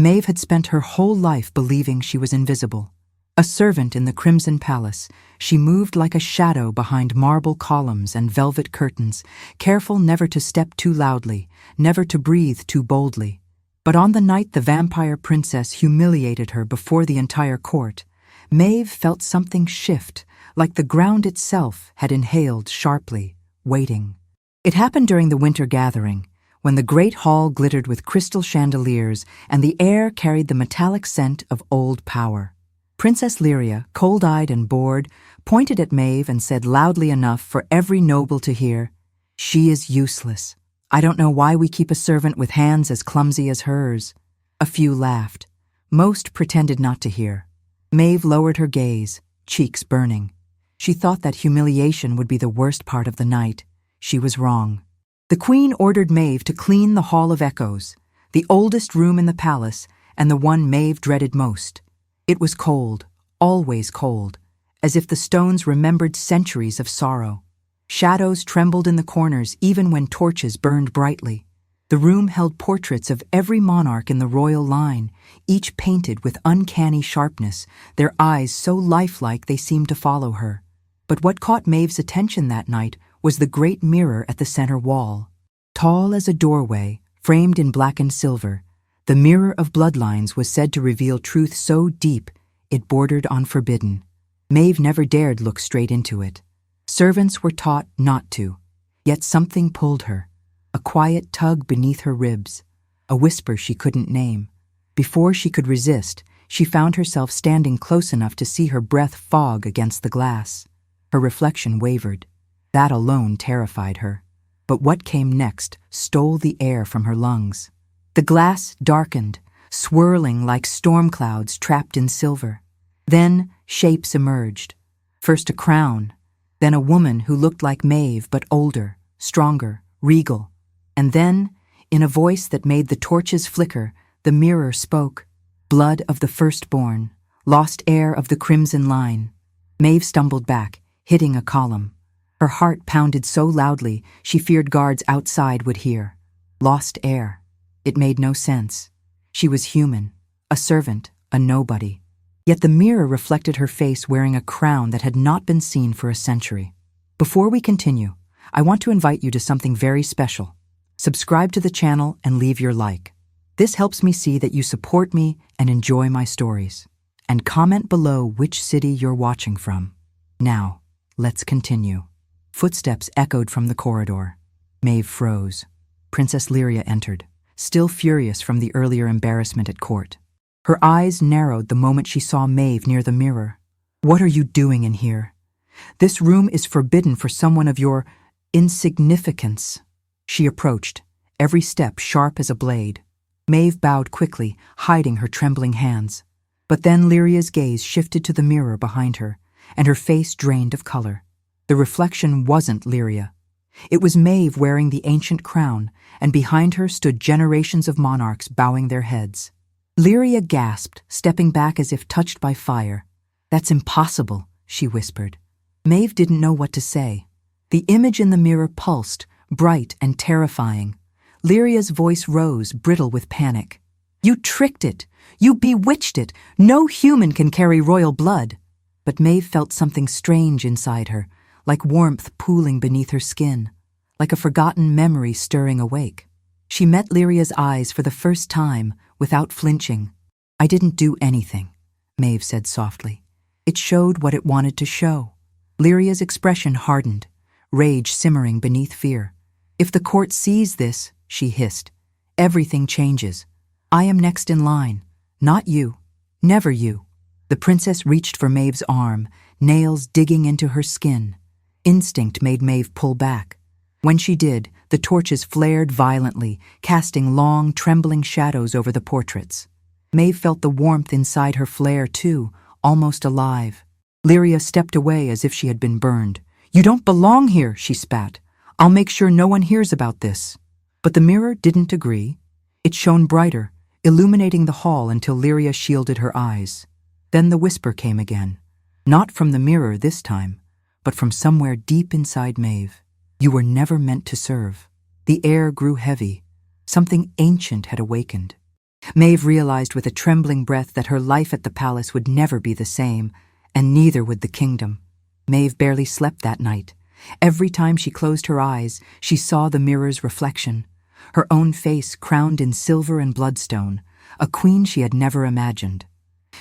Maeve had spent her whole life believing she was invisible. A servant in the Crimson Palace, she moved like a shadow behind marble columns and velvet curtains, careful never to step too loudly, never to breathe too boldly. But on the night the vampire princess humiliated her before the entire court, Maeve felt something shift, like the ground itself had inhaled sharply, waiting. It happened during the winter gathering, when the great hall glittered with crystal chandeliers and the air carried the metallic scent of old power. Princess Lyria, cold-eyed and bored, pointed at Maeve and said loudly enough for every noble to hear, "She is useless. I don't know why we keep a servant with hands as clumsy as hers." A few laughed. Most pretended not to hear. Maeve lowered her gaze, cheeks burning. She thought that humiliation would be the worst part of the night. She was wrong. The queen ordered Maeve to clean the Hall of Echoes, the oldest room in the palace and the one Maeve dreaded most. It was cold, always cold, as if the stones remembered centuries of sorrow. Shadows trembled in the corners even when torches burned brightly. The room held portraits of every monarch in the royal line, each painted with uncanny sharpness, their eyes so lifelike they seemed to follow her. But what caught Maeve's attention that night was the great mirror at the center wall. Tall as a doorway, framed in blackened silver, the mirror of bloodlines was said to reveal truth so deep it bordered on forbidden. Maeve never dared look straight into it. Servants were taught not to, yet something pulled her. A quiet tug beneath her ribs, a whisper she couldn't name. Before she could resist, she found herself standing close enough to see her breath fog against the glass. Her reflection wavered. That alone terrified her. But what came next stole the air from her lungs. The glass darkened, swirling like storm clouds trapped in silver. Then shapes emerged. First a crown, then a woman who looked like Maeve but older, stronger, regal. And then, in a voice that made the torches flicker, the mirror spoke. Blood of the firstborn, lost heir of the crimson line. Maeve stumbled back, hitting a column. Her heart pounded so loudly she feared guards outside would hear. Lost heir. It made no sense. She was human, a servant, a nobody. Yet the mirror reflected her face wearing a crown that had not been seen for a century. Before we continue, I want to invite you to something very special. Subscribe to the channel and leave your like. This helps me see that you support me and enjoy my stories. And comment below which city you're watching from. Now, let's continue. Footsteps echoed from the corridor. Maeve froze. Princess Lyria entered, still furious from the earlier embarrassment at court. Her eyes narrowed the moment she saw Maeve near the mirror. "What are you doing in here? This room is forbidden for someone of your insignificance." She approached, every step sharp as a blade. Maeve bowed quickly, hiding her trembling hands. But then Lyria's gaze shifted to the mirror behind her, and her face drained of color. The reflection wasn't Lyria. It was Maeve wearing the ancient crown, and behind her stood generations of monarchs bowing their heads. Lyria gasped, stepping back as if touched by fire. "That's impossible," she whispered. Maeve didn't know what to say. The image in the mirror pulsed, bright and terrifying. Lyria's voice rose, brittle with panic. "You tricked it! You bewitched it! No human can carry royal blood!" But Maeve felt something strange inside her, like warmth pooling beneath her skin, like a forgotten memory stirring awake. She met Lyria's eyes for the first time, without flinching. "I didn't do anything," Maeve said softly. It showed what it wanted to show. Lyria's expression hardened, rage simmering beneath fear. "If the court sees this," she hissed, "everything changes. I am next in line. Not you. Never you." The princess reached for Maeve's arm, nails digging into her skin. Instinct made Maeve pull back. When she did, the torches flared violently, casting long, trembling shadows over the portraits. Maeve felt the warmth inside her flare too, almost alive. Lyria stepped away as if she had been burned. "You don't belong here," she spat. "I'll make sure no one hears about this." But the mirror didn't agree. It shone brighter, illuminating the hall until Lyria shielded her eyes. Then the whisper came again. Not from the mirror this time, but from somewhere deep inside Maeve. "You were never meant to serve." The air grew heavy. Something ancient had awakened. Maeve realized with a trembling breath that her life at the palace would never be the same, and neither would the kingdom. Maeve barely slept that night. Every time she closed her eyes, she saw the mirror's reflection, her own face crowned in silver and bloodstone, a queen she had never imagined.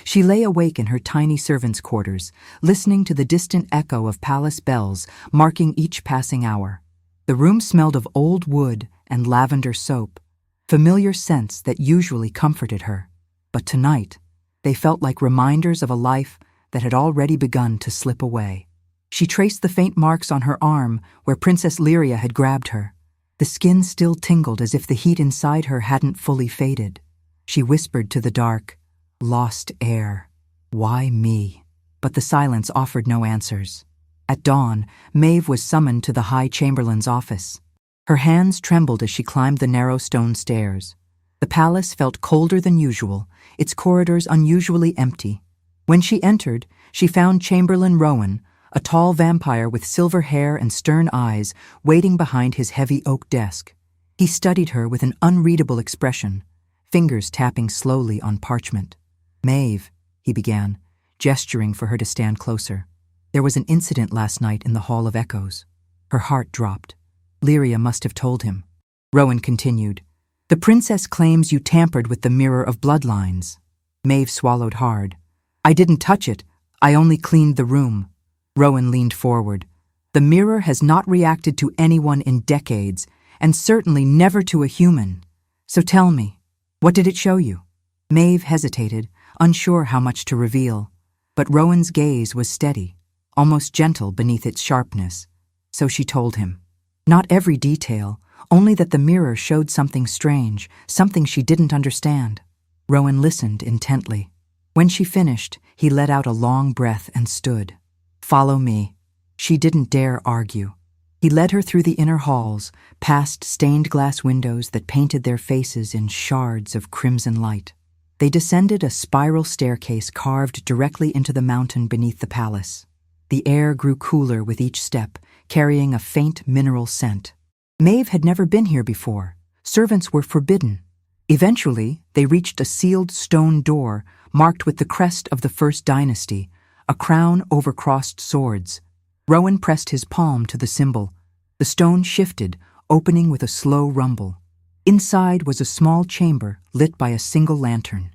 She lay awake in her tiny servants' quarters, listening to the distant echo of palace bells marking each passing hour. The room smelled of old wood and lavender soap, familiar scents that usually comforted her. But tonight, they felt like reminders of a life that had already begun to slip away. She traced the faint marks on her arm where Princess Lyria had grabbed her. The skin still tingled as if the heat inside her hadn't fully faded. She whispered to the dark, "Lost heir. Why me?" But the silence offered no answers. At dawn, Maeve was summoned to the High Chamberlain's office. Her hands trembled as she climbed the narrow stone stairs. The palace felt colder than usual, its corridors unusually empty. When she entered, she found Chamberlain Rowan, a tall vampire with silver hair and stern eyes, waiting behind his heavy oak desk. He studied her with an unreadable expression, fingers tapping slowly on parchment. "Maeve," he began, gesturing for her to stand closer. "There was an incident last night in the Hall of Echoes." Her heart dropped. Lyria must have told him. Rowan continued, "The princess claims you tampered with the mirror of bloodlines." Maeve swallowed hard. "I didn't touch it. I only cleaned the room." Rowan leaned forward. "The mirror has not reacted to anyone in decades, and certainly never to a human. So tell me, what did it show you?" Maeve hesitated, unsure how much to reveal. But Rowan's gaze was steady, almost gentle beneath its sharpness. So she told him. Not every detail, only that the mirror showed something strange, something she didn't understand. Rowan listened intently. When she finished, he let out a long breath and stood. "Follow me." She didn't dare argue. He led her through the inner halls, past stained glass windows that painted their faces in shards of crimson light. They descended a spiral staircase carved directly into the mountain beneath the palace. The air grew cooler with each step, carrying a faint mineral scent. Maeve had never been here before. Servants were forbidden. Eventually, they reached a sealed stone door marked with the crest of the First Dynasty, a crown over crossed swords. Rowan pressed his palm to the symbol. The stone shifted, opening with a slow rumble. Inside was a small chamber lit by a single lantern.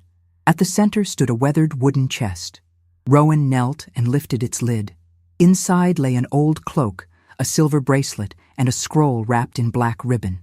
At the center stood a weathered wooden chest. Rowan knelt and lifted its lid. Inside lay an old cloak, a silver bracelet, and a scroll wrapped in black ribbon.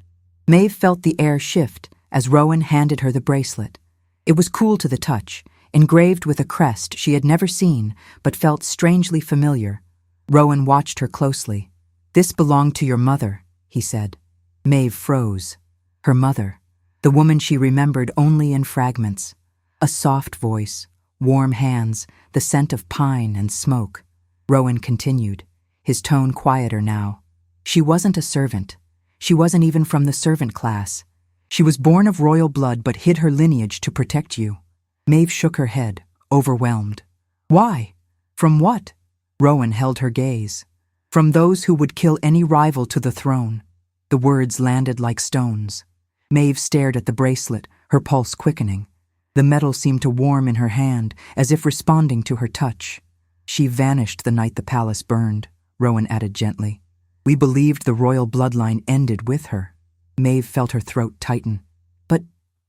Maeve felt the air shift as Rowan handed her the bracelet. It was cool to the touch, engraved with a crest she had never seen but felt strangely familiar. Rowan watched her closely. "This belonged to your mother," he said. Maeve froze. Her mother, the woman she remembered only in fragments. A soft voice, warm hands, the scent of pine and smoke. Rowan continued, his tone quieter now. "She wasn't a servant. She wasn't even from the servant class. She was born of royal blood but hid her lineage to protect you." Maeve shook her head, overwhelmed. "Why? From what?" Rowan held her gaze. "From those who would kill any rival to the throne." The words landed like stones. Maeve stared at the bracelet, her pulse quickening. The metal seemed to warm in her hand, as if responding to her touch. "She vanished the night the palace burned," Rowan added gently. "We believed the royal bloodline ended with her." Maeve felt her throat tighten. "But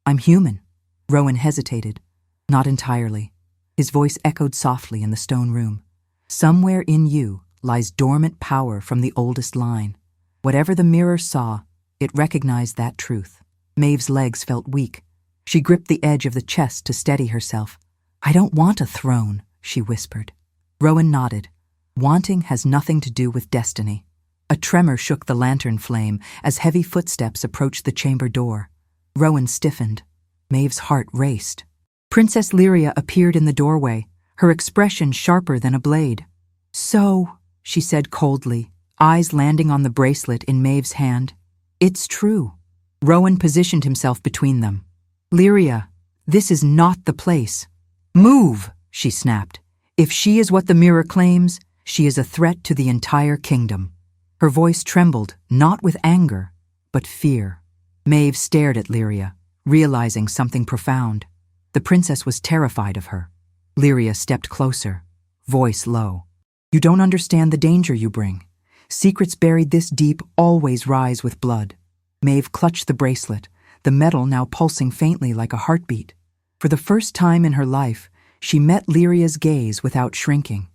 I'm human." Rowan hesitated. "Not entirely." His voice echoed softly in the stone room. "Somewhere in you lies dormant power from the oldest line. Whatever the mirror saw, it recognized that truth." Maeve's legs felt weak. She gripped the edge of the chest to steady herself. "I don't want a throne," she whispered. Rowan nodded. "Wanting has nothing to do with destiny." A tremor shook the lantern flame as heavy footsteps approached the chamber door. Rowan stiffened. Maeve's heart raced. Princess Lyria appeared in the doorway, her expression sharper than a blade. "So," she said coldly, eyes landing on the bracelet in Maeve's hand. "It's true." Rowan positioned himself between them. "Lyria, this is not the place." "Move," she snapped. "If she is what the mirror claims, she is a threat to the entire kingdom." Her voice trembled, not with anger, but fear. Maeve stared at Lyria, realizing something profound. The princess was terrified of her. Lyria stepped closer, voice low. "You don't understand the danger you bring. Secrets buried this deep always rise with blood." Maeve clutched the bracelet, the metal now pulsing faintly like a heartbeat. For the first time in her life, she met Lyria's gaze without shrinking.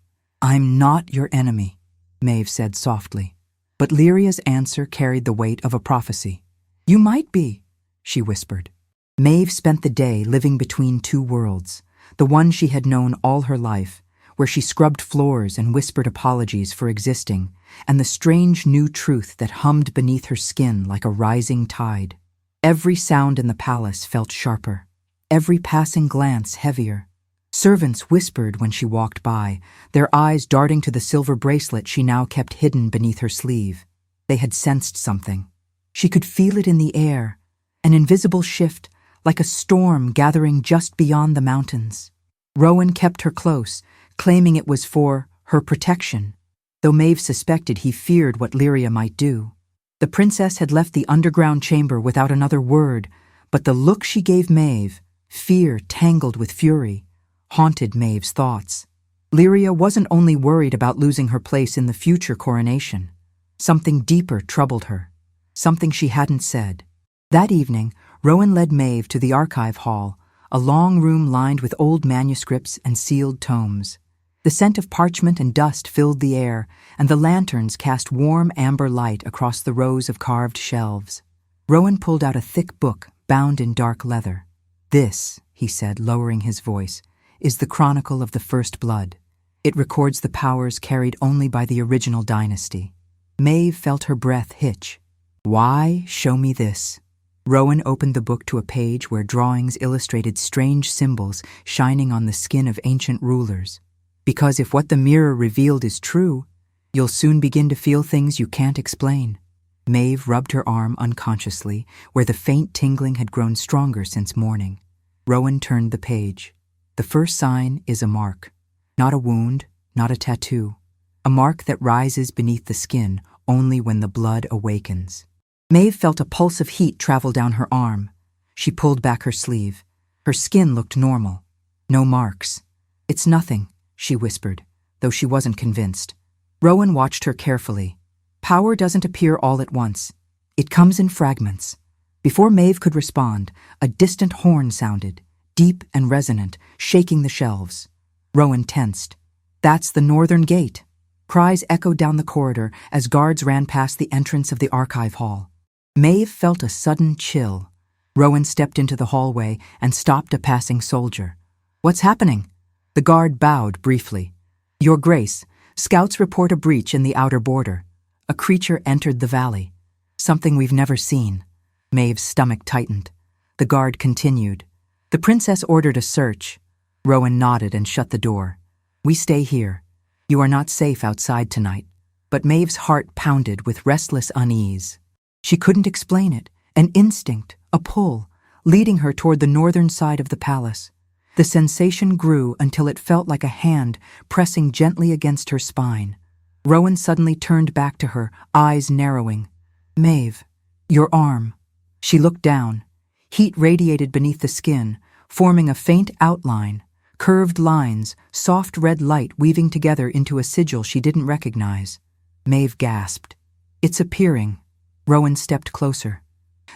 "I'm not your enemy," Maeve said softly. But Lyria's answer carried the weight of a prophecy. "You might be," she whispered. Maeve spent the day living between two worlds, the one she had known all her life, where she scrubbed floors and whispered apologies for existing, and the strange new truth that hummed beneath her skin like a rising tide. Every sound in the palace felt sharper, every passing glance heavier. Servants whispered when she walked by, their eyes darting to the silver bracelet she now kept hidden beneath her sleeve. They had sensed something. She could feel it in the air, an invisible shift, like a storm gathering just beyond the mountains. Rowan kept her close, claiming it was for her protection, though Maeve suspected he feared what Lyria might do. The princess had left the underground chamber without another word, but the look she gave Maeve, fear tangled with fury, haunted Maeve's thoughts. Lyria wasn't only worried about losing her place in the future coronation. Something deeper troubled her, something she hadn't said. That evening, Rowan led Maeve to the archive hall, a long room lined with old manuscripts and sealed tomes. The scent of parchment and dust filled the air, and the lanterns cast warm amber light across the rows of carved shelves. Rowan pulled out a thick book bound in dark leather. "This," he said, lowering his voice, "is the chronicle of the First Blood. It records the powers carried only by the original dynasty." Maeve felt her breath hitch. "Why show me this?" Rowan opened the book to a page where drawings illustrated strange symbols shining on the skin of ancient rulers. "Because if what the mirror revealed is true, you'll soon begin to feel things you can't explain." Maeve rubbed her arm unconsciously, where the faint tingling had grown stronger since morning. Rowan turned the page. The first sign is a mark. Not a wound, not a tattoo. A mark that rises beneath the skin only when the blood awakens. Maeve felt a pulse of heat travel down her arm. She pulled back her sleeve. Her skin looked normal. No marks. "It's nothing," she whispered, though she wasn't convinced. Rowan watched her carefully. Power doesn't appear all at once. It comes in fragments. Before Maeve could respond, a distant horn sounded, deep and resonant, shaking the shelves. Rowan tensed. "That's the northern gate." Cries echoed down the corridor as guards ran past the entrance of the archive hall. Maeve felt a sudden chill. Rowan stepped into the hallway and stopped a passing soldier. "What's happening?" The guard bowed briefly. "Your Grace, scouts report a breach in the outer border. A creature entered the valley. Something we've never seen." Maeve's stomach tightened. The guard continued. "The princess ordered a search." Rowan nodded and shut the door. "We stay here. You are not safe outside tonight." But Maeve's heart pounded with restless unease. She couldn't explain it. An instinct, a pull, leading her toward the northern side of the palace. The sensation grew until it felt like a hand pressing gently against her spine. Rowan suddenly turned back to her, eyes narrowing. "Maeve, your arm." She looked down. Heat radiated beneath the skin, forming a faint outline, curved lines, soft red light weaving together into a sigil she didn't recognize. Maeve gasped. "It's appearing." Rowan stepped closer.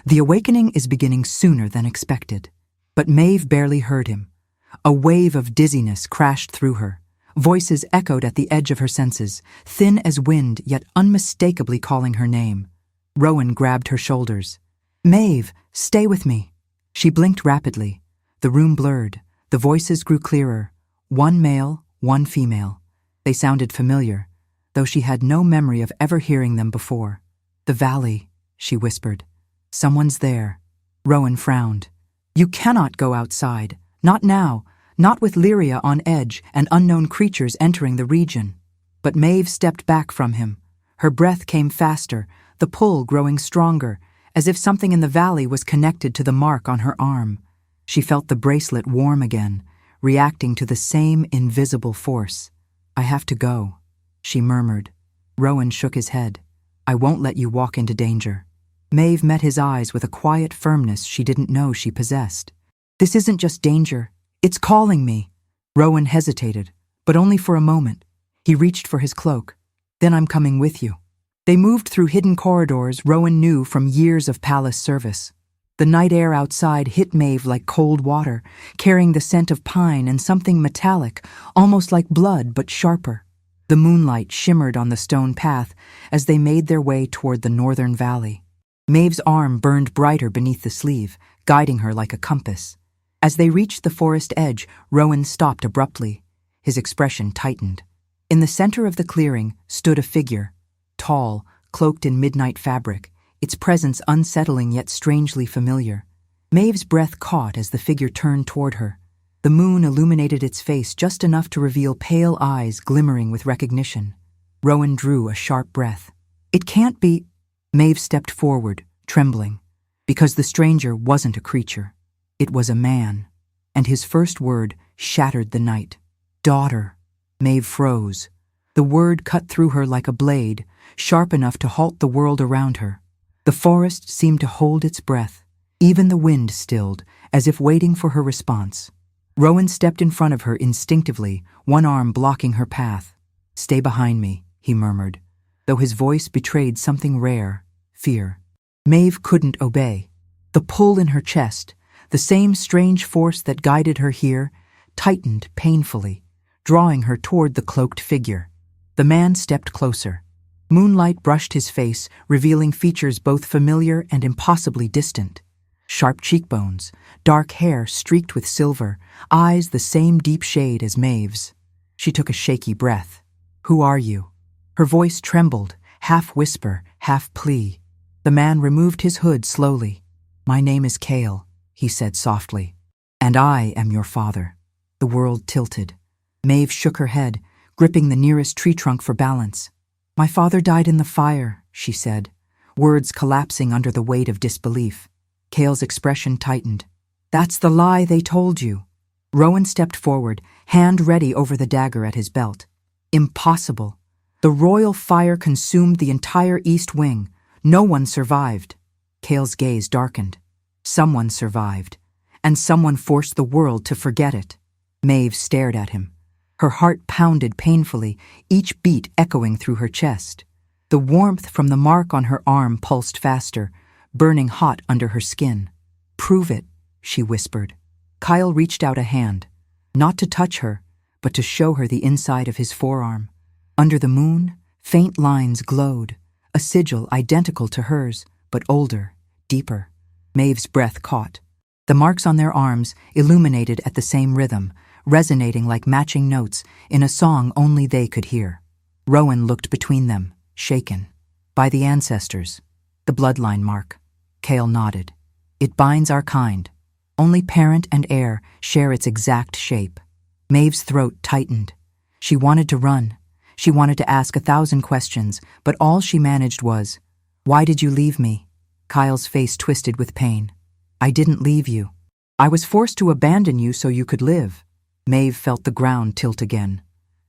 "The awakening is beginning sooner than expected." But Maeve barely heard him. A wave of dizziness crashed through her. Voices echoed at the edge of her senses, thin as wind yet unmistakably calling her name. Rowan grabbed her shoulders. "Maeve, stay with me." She blinked rapidly. The room blurred. The voices grew clearer. One male, one female. They sounded familiar, though she had no memory of ever hearing them before. "The valley," she whispered. "Someone's there." Rowan frowned. "You cannot go outside. Not now. Not with Lyria on edge and unknown creatures entering the region." But Maeve stepped back from him. Her breath came faster, the pull growing stronger, as if something in the valley was connected to the mark on her arm. She felt the bracelet warm again, reacting to the same invisible force. "I have to go," she murmured. Rowan shook his head. "I won't let you walk into danger." Maeve met his eyes with a quiet firmness she didn't know she possessed. This isn't just danger, it's calling me. Rowan hesitated, but only for a moment. He reached for his cloak. Then I'm coming with you. They moved through hidden corridors Rowan knew from years of palace service. The night air outside hit Maeve like cold water, carrying the scent of pine and something metallic, almost like blood but sharper. The moonlight shimmered on the stone path as they made their way toward the northern valley. Maeve's arm burned brighter beneath the sleeve, guiding her like a compass. As they reached the forest edge, Rowan stopped abruptly. His expression tightened. In the center of the clearing stood a figure, tall, cloaked in midnight fabric, its presence unsettling yet strangely familiar. Maeve's breath caught as the figure turned toward her. The moon illuminated its face just enough to reveal pale eyes glimmering with recognition. Rowan drew a sharp breath. It can't be. Maeve stepped forward, trembling, because the stranger wasn't a creature. It was a man, and his first word shattered the night. Daughter. Maeve froze. The word cut through her like a blade, sharp enough to halt the world around her. The forest seemed to hold its breath. Even the wind stilled, as if waiting for her response. Rowan stepped in front of her instinctively, one arm blocking her path. Stay behind me, he murmured, though his voice betrayed something rare, fear. Maeve couldn't obey. The pull in her chest, the same strange force that guided her here, tightened painfully, drawing her toward the cloaked figure. The man stepped closer. Moonlight brushed his face, revealing features both familiar and impossibly distant. Sharp cheekbones, dark hair streaked with silver, eyes the same deep shade as Maeve's. She took a shaky breath. Who are you? Her voice trembled, half whisper, half plea. The man removed his hood slowly. My name is Cale, he said softly. And I am your father. The world tilted. Maeve shook her head, gripping the nearest tree trunk for balance. My father died in the fire, she said, words collapsing under the weight of disbelief. Cale's expression tightened. That's the lie they told you. Rowan stepped forward, hand ready over the dagger at his belt. Impossible. The royal fire consumed the entire east wing. No one survived. Cale's gaze darkened. Someone survived, and someone forced the world to forget it. Maeve stared at him. Her heart pounded painfully, each beat echoing through her chest. The warmth from the mark on her arm pulsed faster, burning hot under her skin. Prove it, she whispered. Kyle reached out a hand, not to touch her, but to show her the inside of his forearm. Under the moon, faint lines glowed, a sigil identical to hers, but older, deeper. Maeve's breath caught. The marks on their arms illuminated at the same rhythm, resonating like matching notes in a song only they could hear. Rowan looked between them, shaken. By the ancestors. The bloodline mark. Cale nodded. It binds our kind. Only parent and heir share its exact shape. Maeve's throat tightened. She wanted to run. She wanted to ask 1,000 questions, but all she managed was, "Why did you leave me?" Kyle's face twisted with pain. "I didn't leave you. I was forced to abandon you so you could live." Maeve felt the ground tilt again.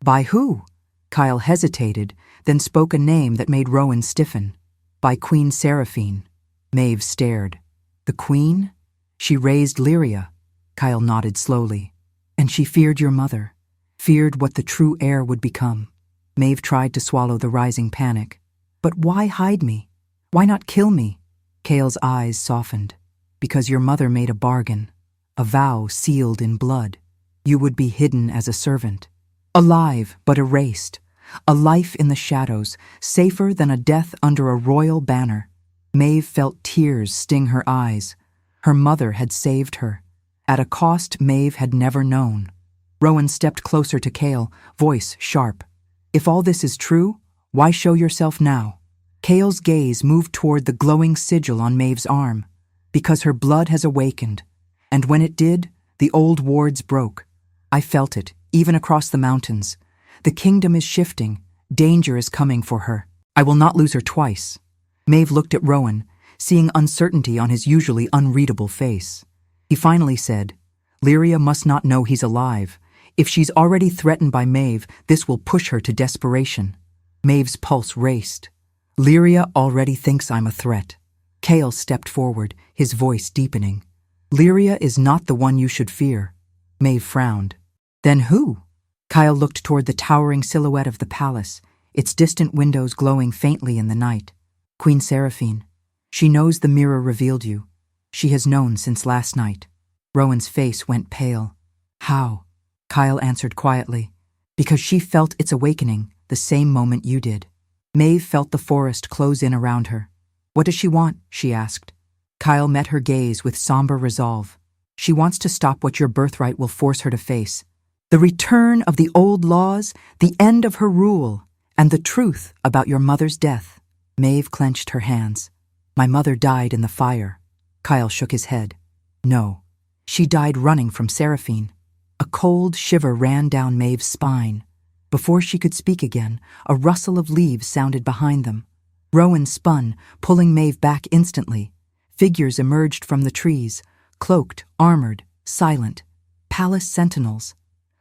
By who? Kyle hesitated, then spoke a name that made Rowan stiffen. By Queen Seraphine. Maeve stared. The Queen? She raised Lyria. Kyle nodded slowly. And she feared your mother. Feared what the true heir would become. Maeve tried to swallow the rising panic. But why hide me? Why not kill me? Cale's eyes softened. Because your mother made a bargain. A vow sealed in blood. You would be hidden as a servant. Alive, but erased. A life in the shadows, safer than a death under a royal banner. Maeve felt tears sting her eyes. Her mother had saved her. At a cost Maeve had never known. Rowan stepped closer to Cale, voice sharp. If all this is true, why show yourself now? Cale's gaze moved toward the glowing sigil on Maeve's arm. Because her blood has awakened. And when it did, the old wards broke. I felt it, even across the mountains. The kingdom is shifting. Danger is coming for her. I will not lose her twice. Maeve looked at Rowan, seeing uncertainty on his usually unreadable face. He finally said, Lyria must not know he's alive. If she's already threatened by Maeve, this will push her to desperation. Maeve's pulse raced. Lyria already thinks I'm a threat. Kale stepped forward, his voice deepening. Lyria is not the one you should fear. Maeve frowned. Then who? Kyle looked toward the towering silhouette of the palace, its distant windows glowing faintly in the night. Queen Seraphine. She knows the mirror revealed you. She has known since last night. Rowan's face went pale. How? Kyle answered quietly. Because she felt its awakening the same moment you did. Maeve felt the forest close in around her. What does she want? She asked. Kyle met her gaze with somber resolve. She wants to stop what your birthright will force her to face. The return of the old laws, the end of her rule, and the truth about your mother's death. Maeve clenched her hands. My mother died in the fire. Kyle shook his head. No, she died running from Seraphine. A cold shiver ran down Maeve's spine. Before she could speak again, a rustle of leaves sounded behind them. Rowan spun, pulling Maeve back instantly. Figures emerged from the trees, cloaked, armored, silent. Palace sentinels.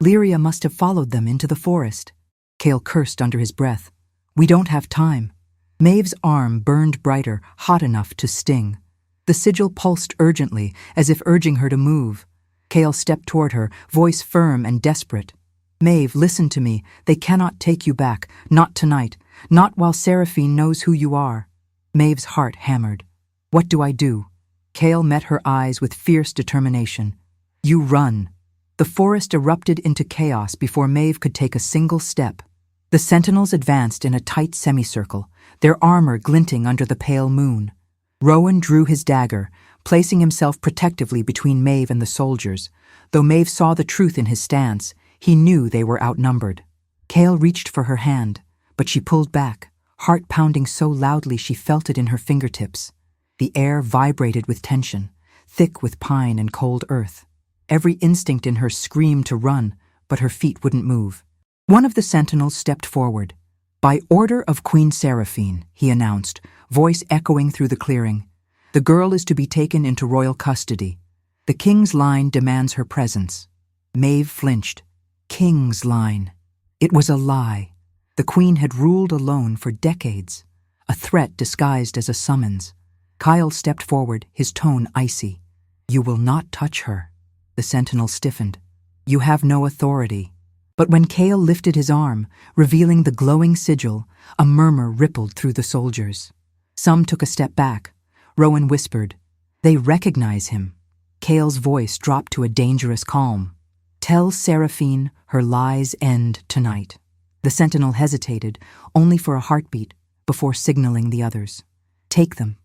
Lyria must have followed them into the forest. Kale cursed under his breath. We don't have time. Maeve's arm burned brighter, hot enough to sting. The sigil pulsed urgently, as if urging her to move. Kale stepped toward her, voice firm and desperate. Maeve, listen to me. They cannot take you back. Not tonight. Not while Seraphine knows who you are. Maeve's heart hammered. What do I do? Kale met her eyes with fierce determination. You run. The forest erupted into chaos before Maeve could take a single step. The sentinels advanced in a tight semicircle, their armor glinting under the pale moon. Rowan drew his dagger, placing himself protectively between Maeve and the soldiers. Though Maeve saw the truth in his stance, he knew they were outnumbered. Kale reached for her hand, but she pulled back, heart pounding so loudly she felt it in her fingertips. The air vibrated with tension, thick with pine and cold earth. Every instinct in her screamed to run, but her feet wouldn't move. One of the sentinels stepped forward. By order of Queen Seraphine, he announced, voice echoing through the clearing. The girl is to be taken into royal custody. The king's line demands her presence. Maeve flinched. King's line. It was a lie. The queen had ruled alone for decades. A threat disguised as a summons. Kyle stepped forward, his tone icy. You will not touch her. The sentinel stiffened. You have no authority. But when Kale lifted his arm, revealing the glowing sigil, a murmur rippled through the soldiers. Some took a step back. Rowan whispered, They recognize him. Kale's voice dropped to a dangerous calm. Tell Seraphine her lies end tonight. The sentinel hesitated, only for a heartbeat, before signaling the others. Take them.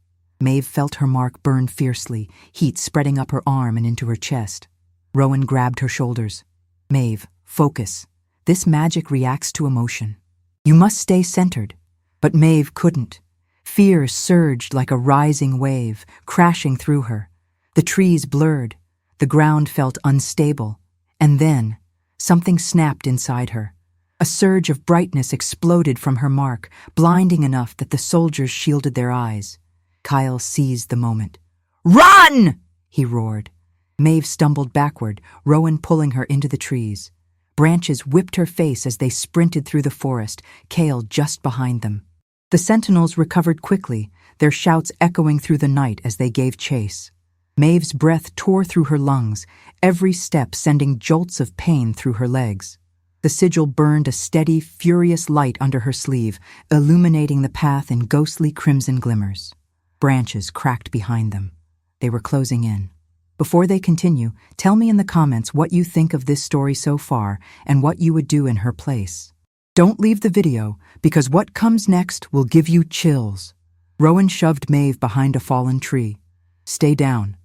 Maeve felt her mark burn fiercely, heat spreading up her arm and into her chest. Rowan grabbed her shoulders. Maeve, focus. This magic reacts to emotion. You must stay centered. But Maeve couldn't. Fear surged like a rising wave, crashing through her. The trees blurred. The ground felt unstable. And then, something snapped inside her. A surge of brightness exploded from her mark, blinding enough that the soldiers shielded their eyes. Kyle seized the moment. Run! He roared. Maeve stumbled backward, Rowan pulling her into the trees. Branches whipped her face as they sprinted through the forest, Kale just behind them. The sentinels recovered quickly, their shouts echoing through the night as they gave chase. Maeve's breath tore through her lungs, every step sending jolts of pain through her legs. The sigil burned a steady, furious light under her sleeve, illuminating the path in ghostly crimson glimmers. Branches cracked behind them. They were closing in. Before they continue, tell me in the comments what you think of this story so far and what you would do in her place. Don't leave the video, because what comes next will give you chills. Rowan shoved Maeve behind a fallen tree. Stay down.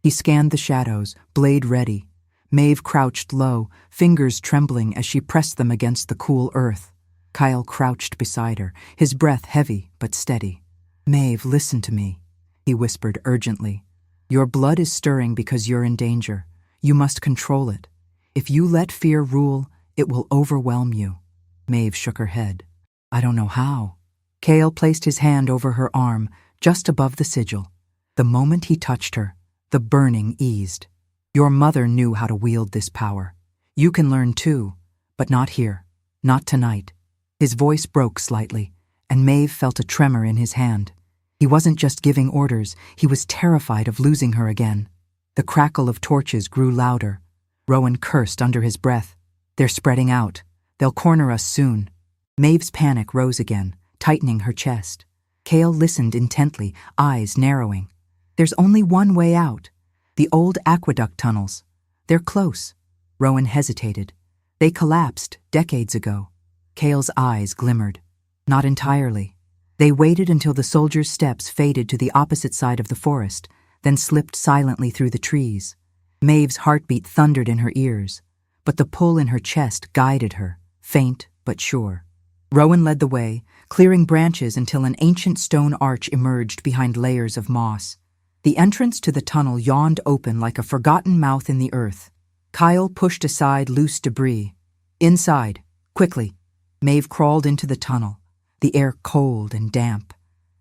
He scanned the shadows, blade ready. Maeve crouched low, fingers trembling as she pressed them against the cool earth. Kyle crouched beside her, his breath heavy but steady. Maeve, listen to me, he whispered urgently. Your blood is stirring because you're in danger. You must control it. If you let fear rule, it will overwhelm you. Maeve shook her head. I don't know how. Kale placed his hand over her arm, just above the sigil. The moment he touched her, the burning eased. Your mother knew how to wield this power. You can learn too, but not here, not tonight. His voice broke slightly, and Maeve felt a tremor in his hand. He wasn't just giving orders, he was terrified of losing her again. The crackle of torches grew louder. Rowan cursed under his breath. They're spreading out. They'll corner us soon. Maeve's panic rose again, tightening her chest. Cale listened intently, eyes narrowing. There's only one way out. The old aqueduct tunnels. They're close. Rowan hesitated. They collapsed decades ago. Cale's eyes glimmered. Not entirely. They waited until the soldiers' steps faded to the opposite side of the forest, then slipped silently through the trees. Maeve's heartbeat thundered in her ears, but the pull in her chest guided her, faint but sure. Rowan led the way, clearing branches until an ancient stone arch emerged behind layers of moss. The entrance to the tunnel yawned open like a forgotten mouth in the earth. Kyle pushed aside loose debris. Inside, quickly. Maeve crawled into the tunnel, the air cold and damp.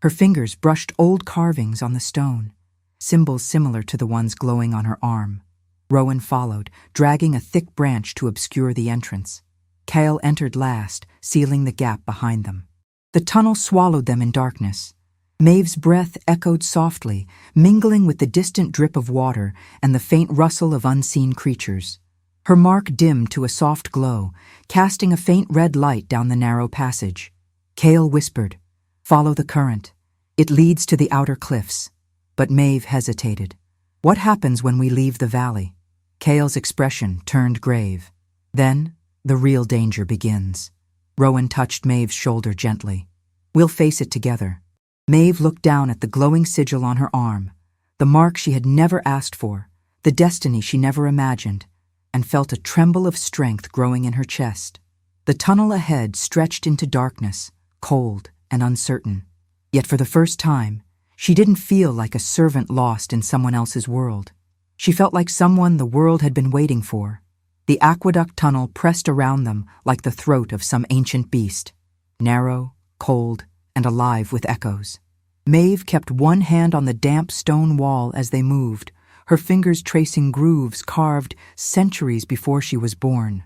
Her fingers brushed old carvings on the stone, symbols similar to the ones glowing on her arm. Rowan followed, dragging a thick branch to obscure the entrance. Kyle entered last, sealing the gap behind them. The tunnel swallowed them in darkness. Maeve's breath echoed softly, mingling with the distant drip of water and the faint rustle of unseen creatures. Her mark dimmed to a soft glow, casting a faint red light down the narrow passage. Cale whispered, "Follow the current. It leads to the outer cliffs." But Maeve hesitated. "What happens when we leave the valley?" Cale's expression turned grave. "Then, the real danger begins." Rowan touched Maeve's shoulder gently. "We'll face it together." Maeve looked down at the glowing sigil on her arm, the mark she had never asked for, the destiny she never imagined, and felt a tremble of strength growing in her chest. The tunnel ahead stretched into darkness, cold and uncertain. Yet for the first time, she didn't feel like a servant lost in someone else's world. She felt like someone the world had been waiting for. The aqueduct tunnel pressed around them like the throat of some ancient beast, narrow, cold, and alive with echoes. Maeve kept one hand on the damp stone wall as they moved, her fingers tracing grooves carved centuries before she was born.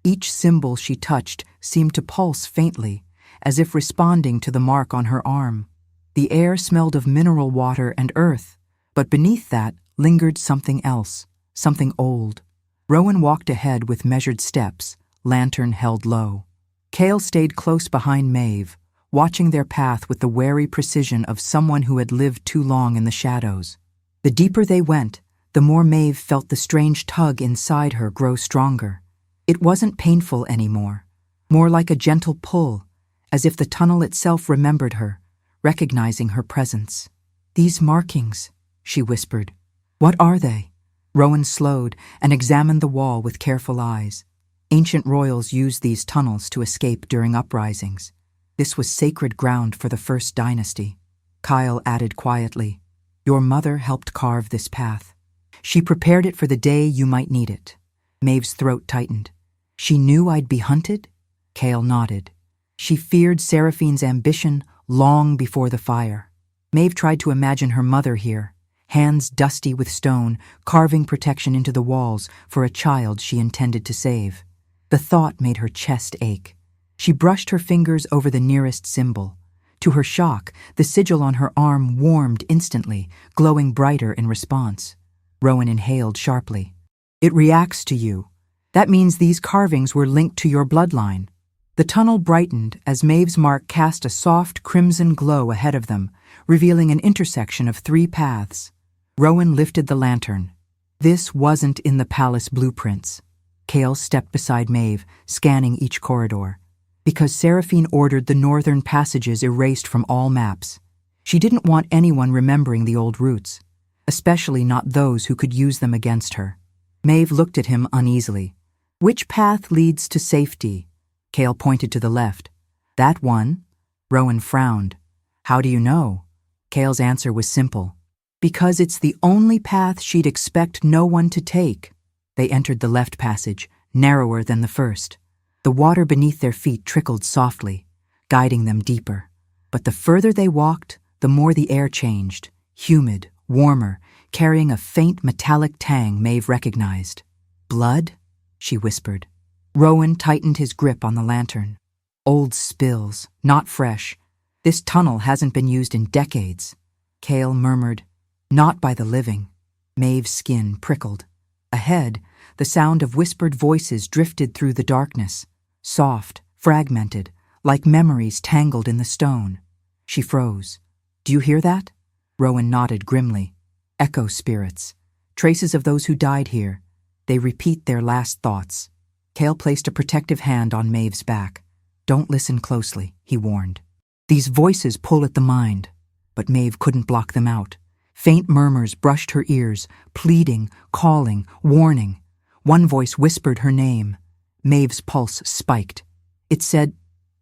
Each symbol she touched seemed to pulse faintly, as if responding to the mark on her arm. The air smelled of mineral water and earth, but beneath that lingered something else, something old. Rowan walked ahead with measured steps, lantern held low. Cale stayed close behind Maeve, watching their path with the wary precision of someone who had lived too long in the shadows. The deeper they went, the more Maeve felt the strange tug inside her grow stronger. It wasn't painful anymore, more like a gentle pull, as if the tunnel itself remembered her, recognizing her presence. "These markings," she whispered. "What are they?" Rowan slowed and examined the wall with careful eyes. Ancient royals used these tunnels to escape during uprisings. This was sacred ground for the First Dynasty. Kyle added quietly, "Your mother helped carve this path. She prepared it for the day you might need it." Maeve's throat tightened. "She knew I'd be hunted?" Cale nodded. "She feared Seraphine's ambition long before the fire." Maeve tried to imagine her mother here, hands dusty with stone, carving protection into the walls for a child she intended to save. The thought made her chest ache. She brushed her fingers over the nearest symbol. To her shock, the sigil on her arm warmed instantly, glowing brighter in response. Rowan inhaled sharply. "It reacts to you. That means these carvings were linked to your bloodline." The tunnel brightened as Maeve's mark cast a soft crimson glow ahead of them, revealing an intersection of 3 paths. Rowan lifted the lantern. This wasn't in the palace blueprints. Cale stepped beside Maeve, scanning each corridor. Because Seraphine ordered the northern passages erased from all maps. She didn't want anyone remembering the old routes, especially not those who could use them against her. Maeve looked at him uneasily. "Which path leads to safety?" Cale pointed to the left. "That one?" Rowan frowned. "How do you know?" Cale's answer was simple. "Because it's the only path she'd expect no one to take." They entered the left passage, narrower than the first. The water beneath their feet trickled softly, guiding them deeper. But the further they walked, the more the air changed, humid, warmer, carrying a faint metallic tang Maeve recognized. "Blood?" she whispered. Rowan tightened his grip on the lantern. "Old spills, not fresh. This tunnel hasn't been used in decades. Cale murmured, "Not by the living." Maeve's skin prickled. Ahead, the sound of whispered voices drifted through the darkness, soft, fragmented, like memories tangled in the stone. She froze. "Do you hear that?" Rowan nodded grimly. "Echo spirits. Traces of those who died here. They repeat their last thoughts." Cale placed a protective hand on Maeve's back. "Don't listen closely," he warned. "These voices pull at the mind." But Maeve couldn't block them out. Faint murmurs brushed her ears, pleading, calling, warning. One voice whispered her name. Maeve's pulse spiked. It said,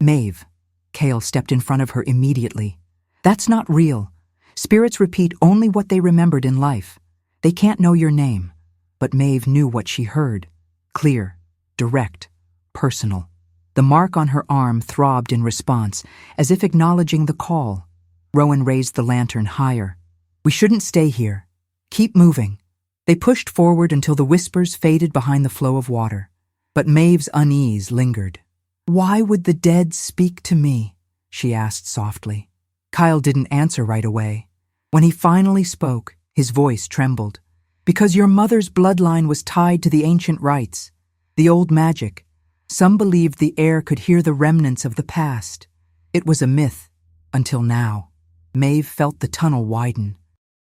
"Maeve." Cale stepped in front of her immediately. "That's not real. Spirits repeat only what they remembered in life. They can't know your name." But Maeve knew what she heard. Clear, direct, personal. The mark on her arm throbbed in response, as if acknowledging the call. Rowan raised the lantern higher. "We shouldn't stay here. Keep moving." They pushed forward until the whispers faded behind the flow of water. But Maeve's unease lingered. "Why would the dead speak to me?" she asked softly. Kyle didn't answer right away. When he finally spoke, his voice trembled. "Because your mother's bloodline was tied to the ancient rites, the old magic. Some believed the heir could hear the remnants of the past. It was a myth, until now." Maeve felt the tunnel widen.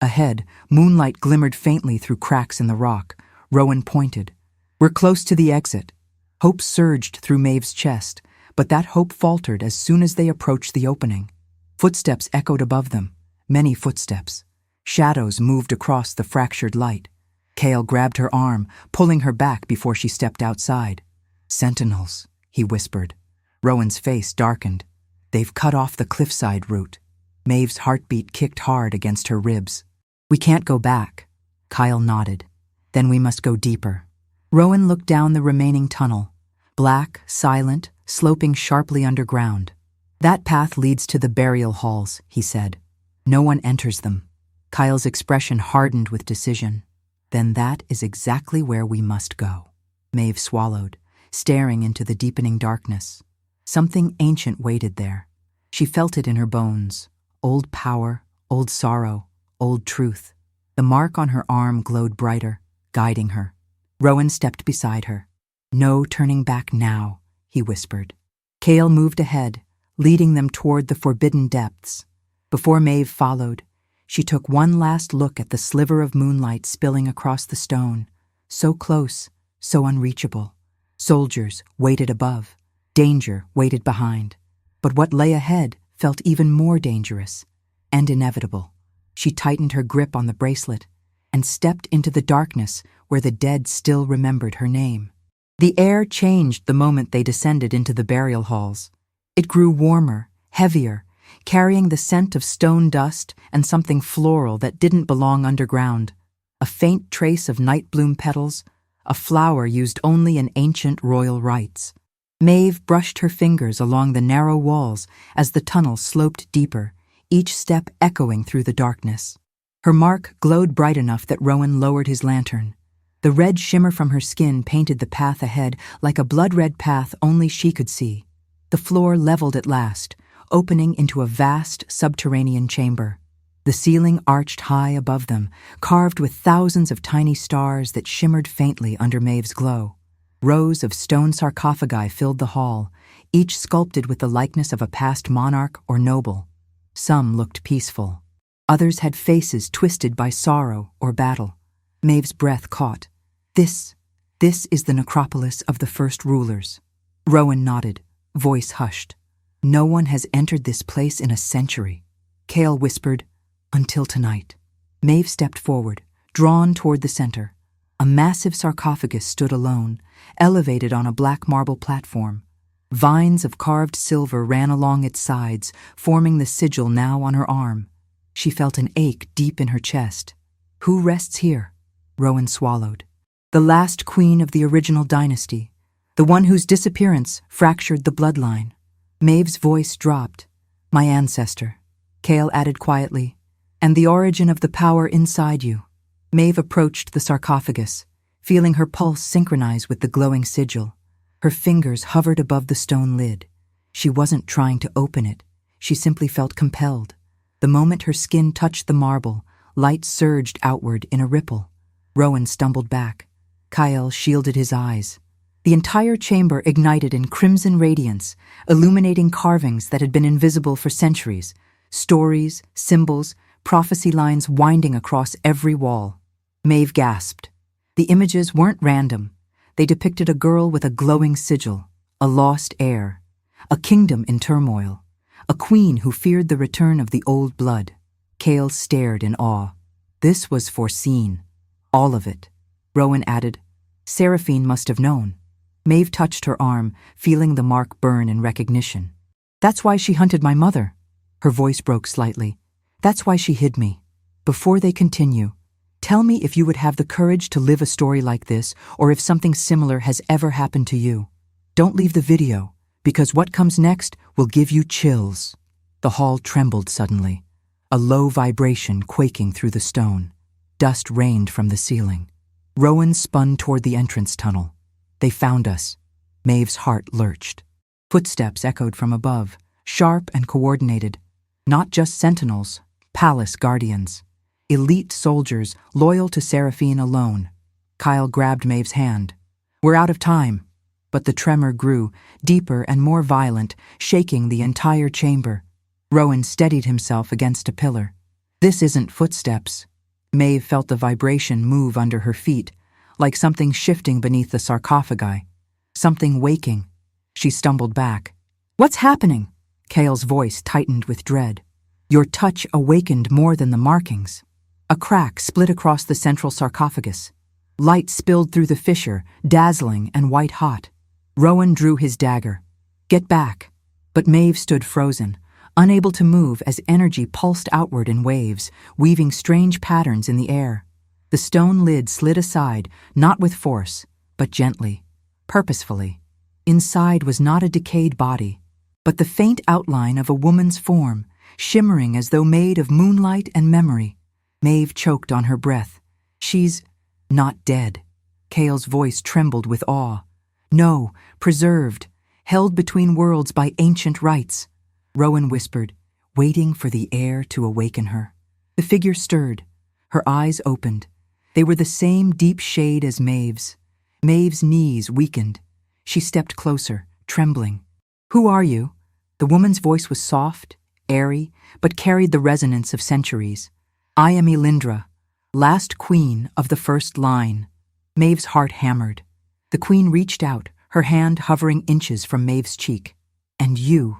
Ahead, moonlight glimmered faintly through cracks in the rock. Rowan pointed. "We're close to the exit." Hope surged through Maeve's chest, but that hope faltered as soon as they approached the opening. Footsteps echoed above them, many footsteps. Shadows moved across the fractured light. Cale grabbed her arm, pulling her back before she stepped outside. "Sentinels," he whispered. Rowan's face darkened. "They've cut off the cliffside route." Maeve's heartbeat kicked hard against her ribs. "We can't go back." Kyle nodded. "Then we must go deeper." Rowan looked down the remaining tunnel. Black, silent, sloping sharply underground. "That path leads to the burial halls," he said. "No one enters them." Kyle's expression hardened with decision. "Then that is exactly where we must go." Maeve swallowed, staring into the deepening darkness. Something ancient waited there. She felt it in her bones. Old power, old sorrow, old truth. The mark on her arm glowed brighter, guiding her. Rowan stepped beside her. "No turning back now," he whispered. Cale moved ahead, leading them toward the forbidden depths. Before Maeve followed, she took one last look at the sliver of moonlight spilling across the stone. So close, so unreachable. Soldiers waited above. Danger waited behind. But what lay ahead felt even more dangerous and inevitable. She tightened her grip on the bracelet and stepped into the darkness where the dead still remembered her name. The air changed the moment they descended into the burial halls. It grew warmer, heavier, carrying the scent of stone dust and something floral that didn't belong underground. A faint trace of night bloom petals, a flower used only in ancient royal rites. Maeve brushed her fingers along the narrow walls as the tunnel sloped deeper, each step echoing through the darkness. Her mark glowed bright enough that Rowan lowered his lantern. The red shimmer from her skin painted the path ahead like a blood-red path only she could see. The floor leveled at last, opening into a vast subterranean chamber. The ceiling arched high above them, carved with thousands of tiny stars that shimmered faintly under Maeve's glow. Rows of stone sarcophagi filled the hall, each sculpted with the likeness of a past monarch or noble. Some looked peaceful. Others had faces twisted by sorrow or battle. Maeve's breath caught. This is the necropolis of the first rulers." Rowan nodded, voice hushed. "No one has entered this place in a century." Cale whispered, "Until tonight." Maeve stepped forward, drawn toward the center. A massive sarcophagus stood alone, elevated on a black marble platform. Vines of carved silver ran along its sides, forming the sigil now on her arm. She felt an ache deep in her chest. "Who rests here?" Rowan swallowed. "The last queen of the original dynasty, the one whose disappearance fractured the bloodline." Maeve's voice dropped. "My ancestor," Cale added quietly, "and the origin of the power inside you." Maeve approached the sarcophagus, feeling her pulse synchronize with the glowing sigil. Her fingers hovered above the stone lid. She wasn't trying to open it. She simply felt compelled. The moment her skin touched the marble, light surged outward in a ripple. Rowan stumbled back. Kyle shielded his eyes. The entire chamber ignited in crimson radiance, illuminating carvings that had been invisible for centuries, stories, symbols, prophecy lines winding across every wall. Maeve gasped. The images weren't random. They depicted a girl with a glowing sigil, a lost heir, a kingdom in turmoil, a queen who feared the return of the old blood. Cale stared in awe. This was foreseen. All of it. Rowan added, Seraphine must have known. Maeve touched her arm, feeling the mark burn in recognition. That's why she hunted my mother. Her voice broke slightly. That's why she hid me. Before they continue, tell me if you would have the courage to live a story like this, or if something similar has ever happened to you. Don't leave the video, because what comes next will give you chills. The hall trembled suddenly, a low vibration quaking through the stone. Dust rained from the ceiling. Rowan spun toward the entrance tunnel. They found us. Maeve's heart lurched. Footsteps echoed from above, sharp and coordinated. Not just sentinels, palace guardians. Elite soldiers loyal to Seraphine alone. Kyle grabbed Maeve's hand. We're out of time. But the tremor grew, deeper and more violent, shaking the entire chamber. Rowan steadied himself against a pillar. This isn't footsteps. Maeve felt the vibration move under her feet, like something shifting beneath the sarcophagi. Something waking. She stumbled back. What's happening? Cale's voice tightened with dread. Your touch awakened more than the markings. A crack split across the central sarcophagus. Light spilled through the fissure, dazzling and white-hot. Rowan drew his dagger. Get back. But Maeve stood frozen, unable to move as energy pulsed outward in waves, weaving strange patterns in the air. The stone lid slid aside, not with force, but gently, purposefully. Inside was not a decayed body, but the faint outline of a woman's form, shimmering as though made of moonlight and memory. Maeve choked on her breath. She's not dead. Cale's voice trembled with awe. No, preserved, held between worlds by ancient rites. Rowan whispered, waiting for the air to awaken her. The figure stirred. Her eyes opened. They were the same deep shade as Maeve's. Maeve's knees weakened. She stepped closer, trembling. Who are you? The woman's voice was soft, airy, but carried the resonance of centuries. I am Elindra, last queen of the first line. Maeve's heart hammered. The queen reached out, her hand hovering inches from Maeve's cheek. And you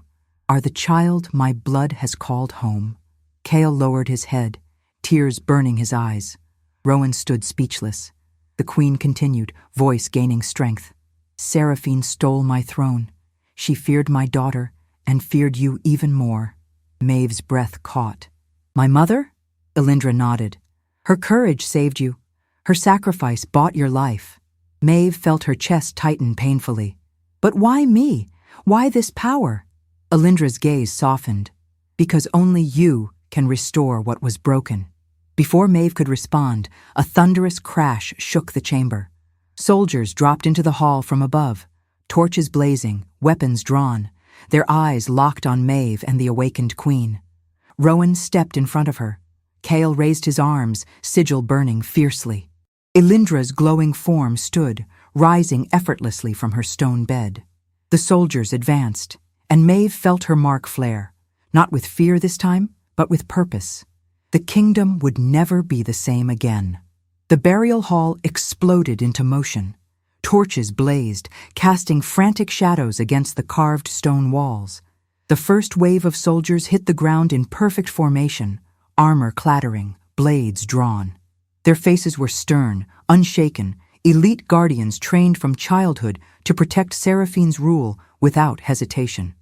are the child my blood has called home. Cale lowered his head, tears burning his eyes. Rowan stood speechless. The queen continued, voice gaining strength. Seraphine stole my throne. She feared my daughter, and feared you even more. Maeve's breath caught. My mother? Elindra nodded. Her courage saved you. Her sacrifice bought your life. Maeve felt her chest tighten painfully. But why me? Why this power? Elindra's gaze softened. Because only you can restore what was broken. Before Maeve could respond, a thunderous crash shook the chamber. Soldiers dropped into the hall from above, torches blazing, weapons drawn, their eyes locked on Maeve and the awakened queen. Rowan stepped in front of her. Cale raised his arms, sigil burning fiercely. Elindra's glowing form stood, rising effortlessly from her stone bed. The soldiers advanced, and Maeve felt her mark flare, not with fear this time, but with purpose. The kingdom would never be the same again. The burial hall exploded into motion. Torches blazed, casting frantic shadows against the carved stone walls. The first wave of soldiers hit the ground in perfect formation, armor clattering, blades drawn. Their faces were stern, unshaken, elite guardians trained from childhood to protect Seraphine's rule without hesitation.